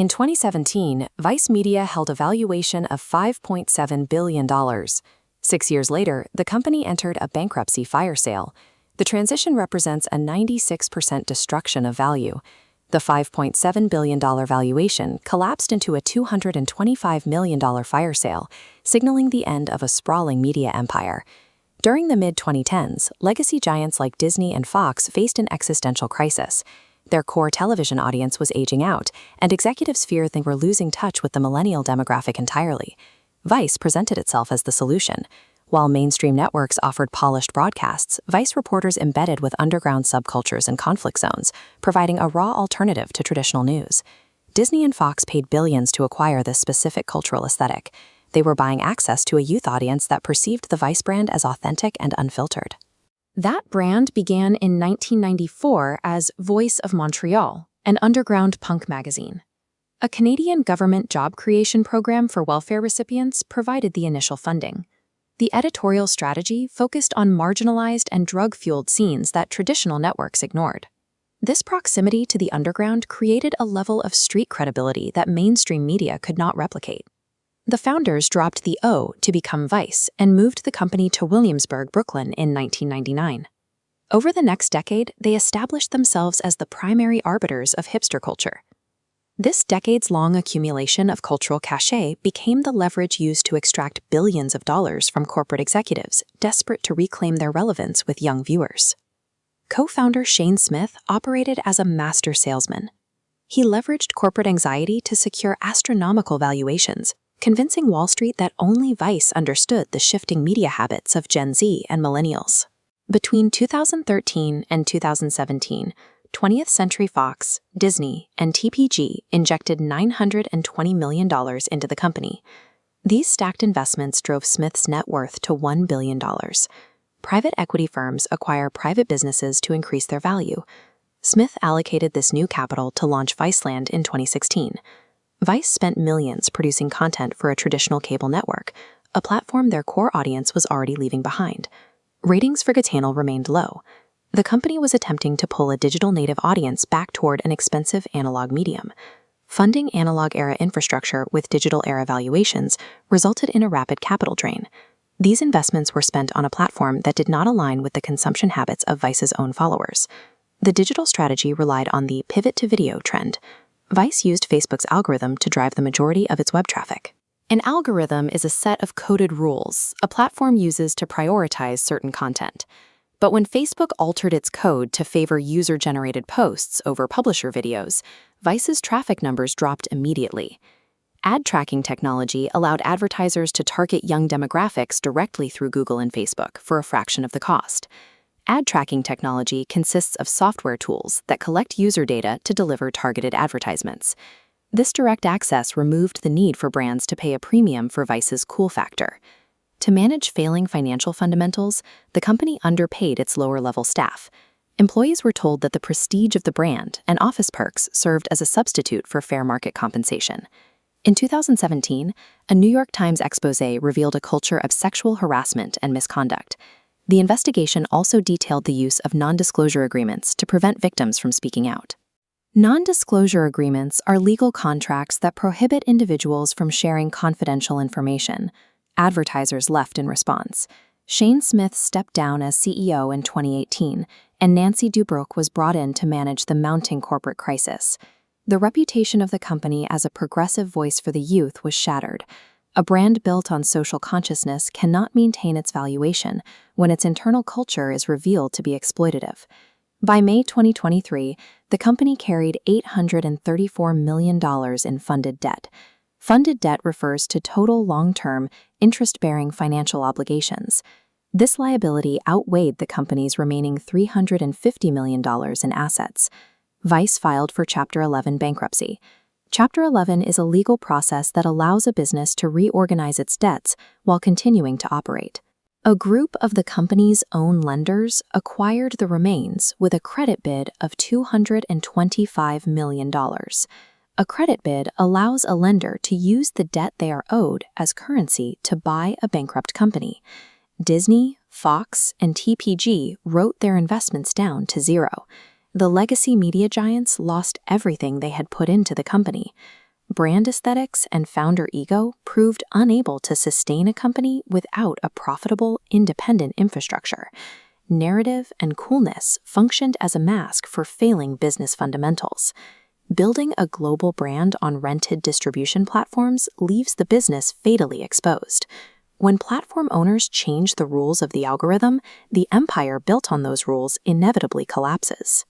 In 2017, Vice Media held a valuation of $5.7 billion. 6 years later, the company entered a bankruptcy fire sale. The transition represents a 96% destruction of value. The $5.7 billion valuation collapsed into a $225 million fire sale, signaling the end of a sprawling media empire. During the mid-2010s, legacy giants like Disney and Fox faced an existential crisis. Their core television audience was aging out, and executives feared they were losing touch with the millennial demographic entirely. Vice presented itself as the solution. While mainstream networks offered polished broadcasts, Vice reporters embedded with underground subcultures and conflict zones, providing a raw alternative to traditional news. Disney and Fox paid billions to acquire this specific cultural aesthetic. They were buying access to a youth audience that perceived the Vice brand as authentic and unfiltered. That brand began in 1994 as Voice of Montreal, an underground punk magazine. A Canadian government job creation program for welfare recipients provided the initial funding. The editorial strategy focused on marginalized and drug-fueled scenes that traditional networks ignored. This proximity to the underground created a level of street credibility that mainstream media could not replicate. The founders dropped the O to become Vice and moved the company to Williamsburg, Brooklyn in 1999. Over the next decade, they established themselves as the primary arbiters of hipster culture. This decades-long accumulation of cultural cachet became the leverage used to extract billions of dollars from corporate executives desperate to reclaim their relevance with young viewers. Co-founder Shane Smith operated as a master salesman. He leveraged corporate anxiety to secure astronomical valuations, convincing Wall Street that only Vice understood the shifting media habits of Gen Z and millennials. Between 2013 and 2017, 20th Century Fox, Disney, and TPG injected $920 million into the company. These stacked investments drove Smith's net worth to $1 billion. Private equity firms acquire private businesses to increase their value. Smith allocated this new capital to launch Viceland in 2016. Vice spent millions producing content for a traditional cable network, a platform their core audience was already leaving behind. Ratings for Gatanal remained low. The company was attempting to pull a digital native audience back toward an expensive analog medium. Funding analog-era infrastructure with digital-era valuations resulted in a rapid capital drain. These investments were spent on a platform that did not align with the consumption habits of Vice's own followers. The digital strategy relied on the pivot-to-video trend. Vice used Facebook's algorithm to drive the majority of its web traffic. An algorithm is a set of coded rules a platform uses to prioritize certain content. But when Facebook altered its code to favor user-generated posts over publisher videos, Vice's traffic numbers dropped immediately. Ad tracking technology allowed advertisers to target young demographics directly through Google and Facebook for a fraction of the cost. Ad tracking technology consists of software tools that collect user data to deliver targeted advertisements. This direct access removed the need for brands to pay a premium for Vice's cool factor. To manage failing financial fundamentals, the company underpaid its lower-level staff. Employees were told that the prestige of the brand and office perks served as a substitute for fair market compensation. In 2017, a New York Times exposé revealed a culture of sexual harassment and misconduct. The investigation also detailed the use of non-disclosure agreements to prevent victims from speaking out. Non-disclosure agreements are legal contracts that prohibit individuals from sharing confidential information. Advertisers left in response. Shane Smith stepped down as CEO in 2018, and Nancy Dubrook was brought in to manage the mounting corporate crisis. The reputation of the company as a progressive voice for the youth was shattered. A brand built on social consciousness cannot maintain its valuation when its internal culture is revealed to be exploitative. By May 2023, the company carried $834 million in funded debt. Funded debt refers to total long-term, interest-bearing financial obligations. This liability outweighed the company's remaining $350 million in assets. Vice filed for Chapter 11 bankruptcy. Chapter 11 is a legal process that allows a business to reorganize its debts while continuing to operate. A group of the company's own lenders acquired the remains with a credit bid of $225 million. A credit bid allows a lender to use the debt they are owed as currency to buy a bankrupt company. Disney, Fox, and TPG wrote their investments down to zero. The legacy media giants lost everything they had put into the company. Brand aesthetics and founder ego proved unable to sustain a company without a profitable, independent infrastructure. Narrative and coolness functioned as a mask for failing business fundamentals. Building a global brand on rented distribution platforms leaves the business fatally exposed. When platform owners change the rules of the algorithm, the empire built on those rules inevitably collapses.